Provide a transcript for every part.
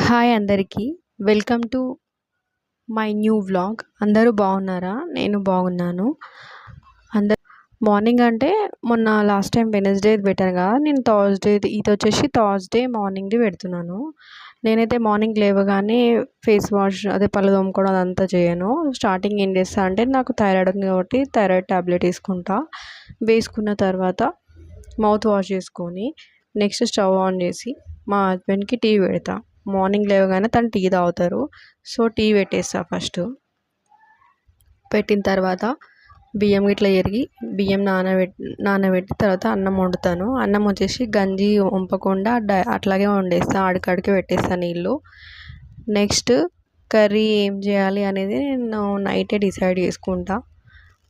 Hi అందరికీ. Welcome to my new vlog. అందరూ బాగున్నారా? నేను బాగున్నాను. అందరు మార్నింగ్ అంటే మొన్న లాస్ట్ టైం వెనస్డేది పెట్టాను కదా, నేను థర్స్డేది, ఇది వచ్చేసి థర్స్డే మార్నింగ్ది పెడుతున్నాను. నేనైతే మార్నింగ్ లేవగానే ఫేస్ వాష్ అదే పళ్ళు తోముకోవడం అదంతా చేయను. స్టార్టింగ్ ఏం చేస్తా అంటే, నాకు థైరాయిడ్ ఉంది కాబట్టి థైరాయిడ్ ట్యాబ్లెట్ వేసుకుంటా. వేసుకున్న తర్వాత మౌత్ వాష్ చేసుకొని నెక్స్ట్ స్టవ్ ఆన్ చేసి మా హస్బెండ్కి టీ పెడతా. మార్నింగ్ లేవగానే తను టీ తాగుతారు, సో టీ పెట్టేస్తా. ఫస్ట్ పెట్టిన తర్వాత బియ్యం ఇట్లా ఎరిగి బియ్యం నానబెట్టి తర్వాత అన్నం వండుతాను. అన్నం వచ్చేసి గంజి వంపకుండా అట్లాగే వండేస్తా, ఆడికాడికి పెట్టేస్తా నీళ్ళు. నెక్స్ట్ కర్రీ ఏం చేయాలి అనేది నేను నైటే డిసైడ్ చేసుకుంటా,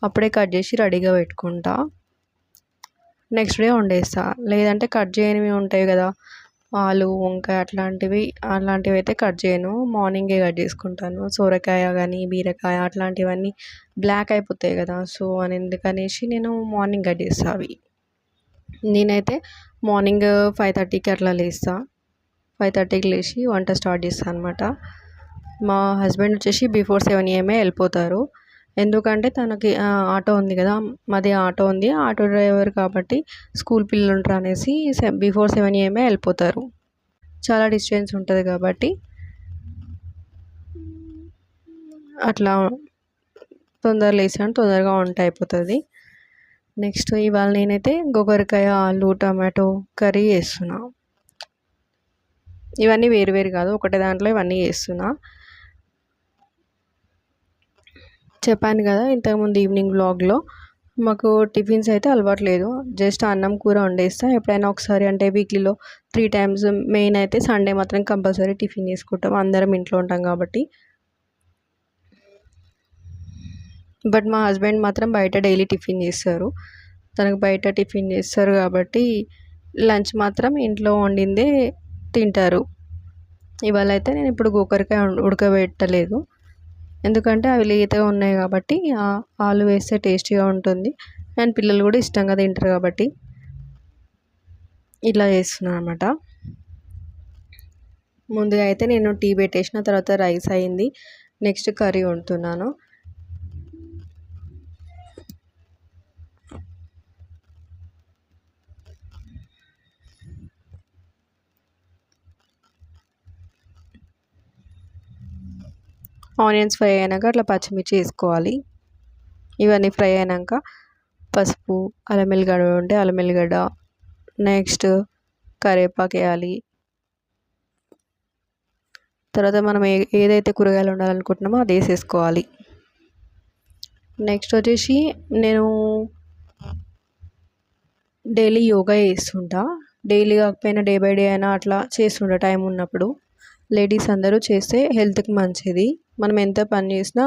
అప్పుడే కట్ చేసి రెడీగా పెట్టుకుంటా. నెక్స్ట్ డే వండేస్తా. లేదంటే కట్ చేయనివి ఉంటాయి కదా, ఆలు వంకాయ అలాంటివి అయితే కట్ చేయను, మార్నింగే కట్ చేసుకుంటాను. సొరకాయ కానీ బీరకాయ అట్లాంటివన్నీ బ్లాక్ అయిపోతాయి కదా, సో అందుకనేసి నేను మార్నింగ్ కట్ చేస్తా అవి. నేనైతే మార్నింగ్ 5:30కి అట్లా లేస్తా. 5:30కి లేచి వంట స్టార్ట్ చేస్తాను అనమాట. మా హస్బెండ్ వచ్చేసి బిఫోర్ 7 AM వెళ్ళిపోతారు. ఎందుకంటే తనకి ఆటో ఉంది కదా, మాది ఆటో ఉంది, ఆటో డ్రైవర్ కాబట్టి స్కూల్ పిల్లలు ఉంటారు అనేసి బిఫోర్ 7 AM వెళ్ళిపోతారు. చాలా డిస్టెన్స్ ఉంటుంది కాబట్టి అట్లా తొందరగా లేసాను, తొందరగా వంట అయిపోతుంది. నెక్స్ట్ ఇవాళ నేనైతే గోకరకాయ ఆలు టమాటో కర్రీ చేస్తున్నా. ఇవన్నీ వేరు వేరు కాదు, ఒకటే దాంట్లో ఇవన్నీ చేస్తున్నా. చెప్పాను కదా ఇంతకుముందు ఈవినింగ్ వ్లాగ్లో, మాకు టిఫిన్స్ అయితే అలవాట్లేదు, జస్ట్ అన్నం కూర వండేస్తా. ఎప్పుడైనా ఒకసారి అంటే వీక్లీలో 3 times, మెయిన్ అయితే సండే మాత్రం కంపల్సరీ టిఫిన్ చేసుకుంటాం, అందరం ఇంట్లో ఉంటాం కాబట్టి. బట్ మా హస్బెండ్ మాత్రం బయట డైలీ టిఫిన్ చేస్తారు, తనకు బయట టిఫిన్ చేస్తారు కాబట్టి లంచ్ మాత్రం ఇంట్లో వండిందే తింటారు. ఇవాళ అయితే నేను ఇప్పుడు గోకరకాయ ఉడకబెట్టలేదు, ఎందుకంటే అవి లేతగా ఉన్నాయి కాబట్టి ఆలు వేస్తే టేస్టీగా ఉంటుంది అండ్ పిల్లలు కూడా ఇష్టంగా తింటారు కాబట్టి ఇలా చేస్తున్నాను అనమాట. ముందుగా అయితే నేను టీ పెట్టేసిన తర్వాత రైస్ అయింది, నెక్స్ట్ కర్రీ వండుతున్నాను. ఆనియన్స్ ఫ్రై అయినాక అట్లా పచ్చిమిర్చి వేసుకోవాలి. ఇవన్నీ ఫ్రై అయినాక పసుపు, అల్లం ఎల్లిగడ్డ ఉంటే అల్లం ఎల్లిగడ్డ, నెక్స్ట్ కరివేపాకు వేయాలి. తర్వాత మనం ఏదైతే కూరగాయలు ఉండాలనుకుంటున్నామో అది వేసేసుకోవాలి. నెక్స్ట్ వచ్చేసి నేను డైలీ యోగా చేస్తుంటా. డైలీ కాకపోయినా డే బై డే అయినా అట్లా చేస్తుంటా టైం ఉన్నప్పుడు. లేడీస్ అందరూ చేస్తే హెల్త్కి మంచిది, మనం ఎంత పని చేసినా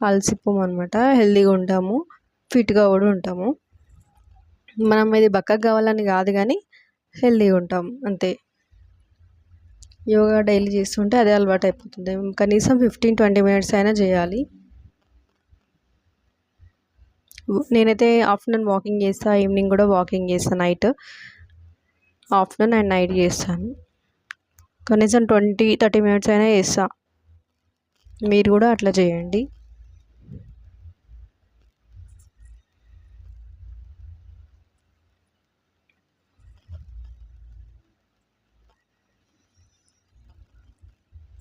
అలసిపోము అనమాట, హెల్తీగా ఉంటాము, ఫిట్గా కూడా ఉంటాము. మనం ఇది బక్కగా కావాలని కాదు కానీ హెల్తీగా ఉంటాం అంతే. యోగా డైలీ చేస్తుంటే అదే అలవాటు అయిపోతుంది, కనీసం 15-20 minutes అయినా చేయాలి. నేనైతే ఆఫ్టర్నూన్ వాకింగ్ చేస్తా, ఈవినింగ్ కూడా వాకింగ్ చేస్తాను. ఆఫ్టర్నూన్ అండ్ నైట్ చేస్తాను, కనీసం 20-30 minutes అయినా చేస్తా. మీరు కూడా అట్లా చేయండి.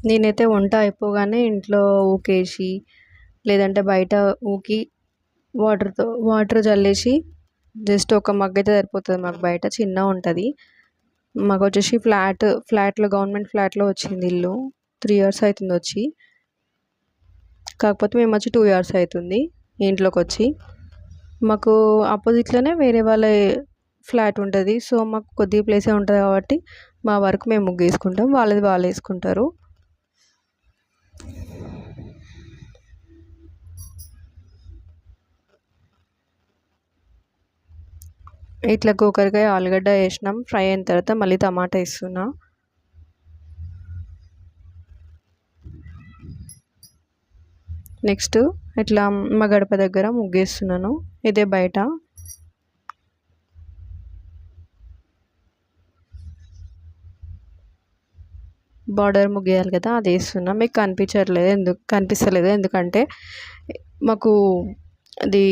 నేనైతే వంట అయిపోగానే ఇంట్లో ఊకేసి, లేదంటే బయట ఊకి వాటర్ చల్లేసి, జస్ట్ ఒక మగ్ అయితే సరిపోతుంది. మాకు బయట చిన్న ఉంటుంది, మాకు వచ్చేసి ఫ్లాట్లో గవర్నమెంట్ ఫ్లాట్లో వచ్చింది ఇల్లు. 3 years అవుతుంది వచ్చి, కాకపోతే మేము వచ్చి 2 years అవుతుంది ఇంట్లోకి వచ్చి. మాకు ఆపోజిట్లోనే వేరే వాళ్ళ ఫ్లాట్ ఉంటుంది, సో మాకు కొద్దిగా ప్లేసే ఉంటుంది కాబట్టి మా వరకు మేము ముగ్గు వేసుకుంటాం, వాళ్ళది వాళ్ళు వేసుకుంటారు. ఇట్లా గోకరకాయ ఆలుగడ్డ వేసినాం, ఫ్రై అయిన తర్వాత మళ్ళీ టమాటా వేస్తున్నా. నెక్స్ట్ ఇట్లా మా గడప దగ్గర ముగ్గేస్తున్నాను, ఇదే బయట. బార్డర్ ముగ్గేయాలి కదా, అది వేస్తున్నా. మీకు కనిపిస్తలేదు ఎందుకంటే మాకు అది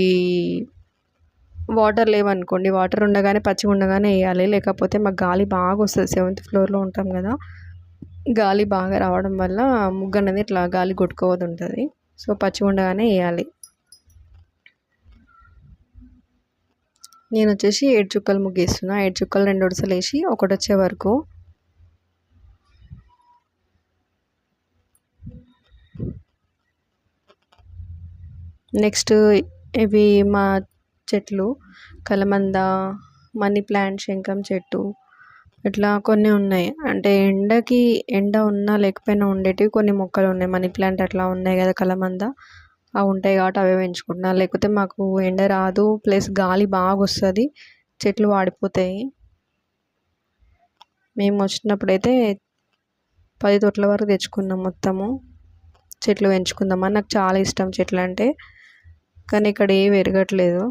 వాటర్ లేవనుకోండి, వాటర్ ఉండగానే పచ్చిగా ఉండగానే వేయాలి, లేకపోతే మాకు గాలి బాగా వస్తుంది. 7th ఫ్లోర్లో ఉంటాం కదా, గాలి బాగా రావడం వల్ల ముగ్గు అనేది ఇట్లా గాలి కొట్టుకోవద్దు ఉంటుంది. సో పచ్చిగా ఉండగానే వేయాలి. నేను వచ్చేసి 7 చుక్కలు ముగ్గేస్తున్నా. 7 చుక్కలు 2 వరుసలు వేసి ఒకటి వచ్చే వరకు. నెక్స్ట్ ఇవి మా చెట్లు కలమంద, మనీ ప్లాంట్, శంఖం చెట్టు, ఇట్లా కొన్ని ఉన్నాయి. అంటే ఎండ ఉన్నా లేకపోయినా ఉండేటివి కొన్ని మొక్కలు ఉన్నాయి. మనీ ప్లాంట్ అట్లా ఉన్నాయి కదా, కలమంద అవి ఉంటాయి కాబట్టి అవే పెంచుకుంటున్నా. లేకపోతే మాకు ఎండ రాదు, ప్లస్ గాలి బాగా వస్తుంది, చెట్లు వాడిపోతాయి. మేము వచ్చినప్పుడైతే 10 తొట్ల వరకు తెచ్చుకున్నాం మొత్తము. చెట్లు పెంచుకుందామని నాకు చాలా ఇష్టం చెట్లు అంటే, కానీ ఇక్కడ ఏ పెరగట్లేదు.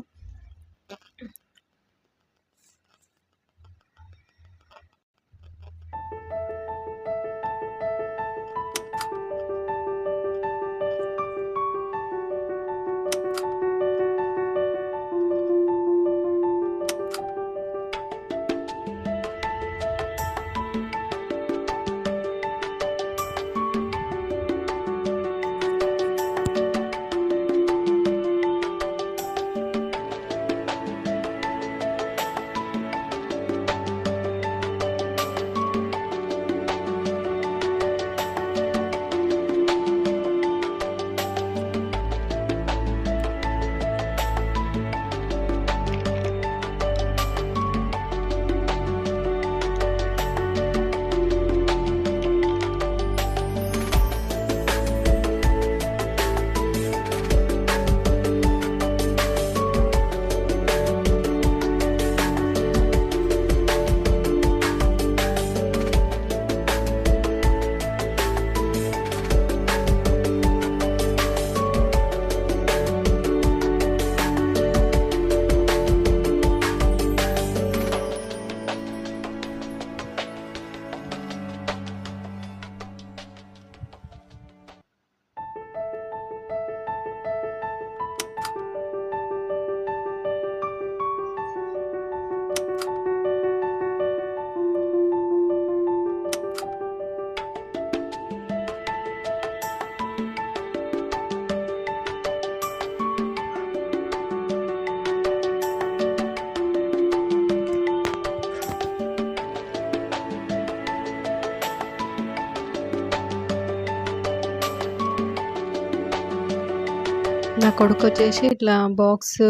నా కొడుకు వచ్చేసి ఇట్లా బాక్స్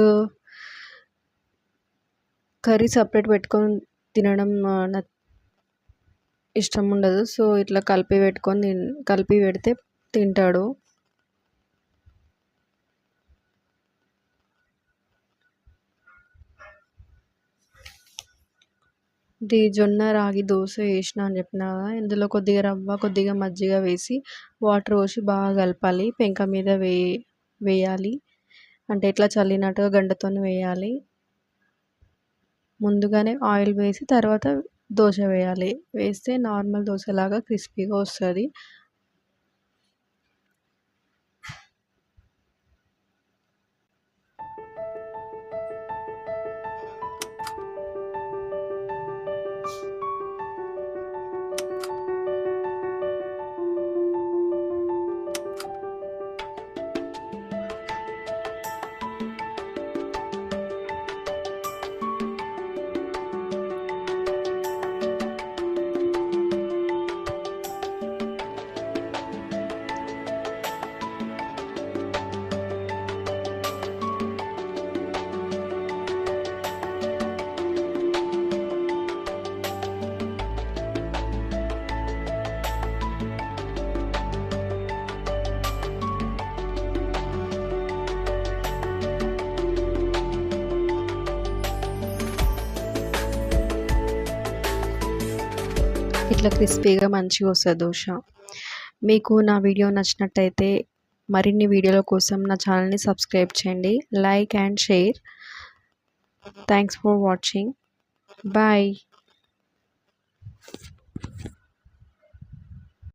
కర్రీ సపరేట్ పెట్టుకొని తినడం నాకు ఇష్టం ఉండదు. సో ఇట్లా కలిపి పెడితే తింటాడు. ఇది జొన్న రాగి దోశ వేసిన అని చెప్పిన కదా, ఇందులో కొద్దిగా రవ్వ, కొద్దిగా మజ్జిగ వేసి వాటర్ పోసి బాగా కలపాలి. పెంక మీద వేయాలి, అంటే ఇట్లా చల్లినట్టుగా గంటతోని వేయాలి. ముందుగానే ఆయిల్ వేసి తర్వాత దోశ వేయాలి. వేస్తే నార్మల్ దోశలాగా క్రిస్పీగా వస్తుంది. ఇట్లా క్రిస్పీగా మంచిగా వస్తుంది దోశ. మీకు నా వీడియో నచ్చినట్టయితే మరిన్ని వీడియోల కోసం నా ఛానల్ని సబ్స్క్రైబ్ చేయండి, like and share. Thanks for watching. Bye.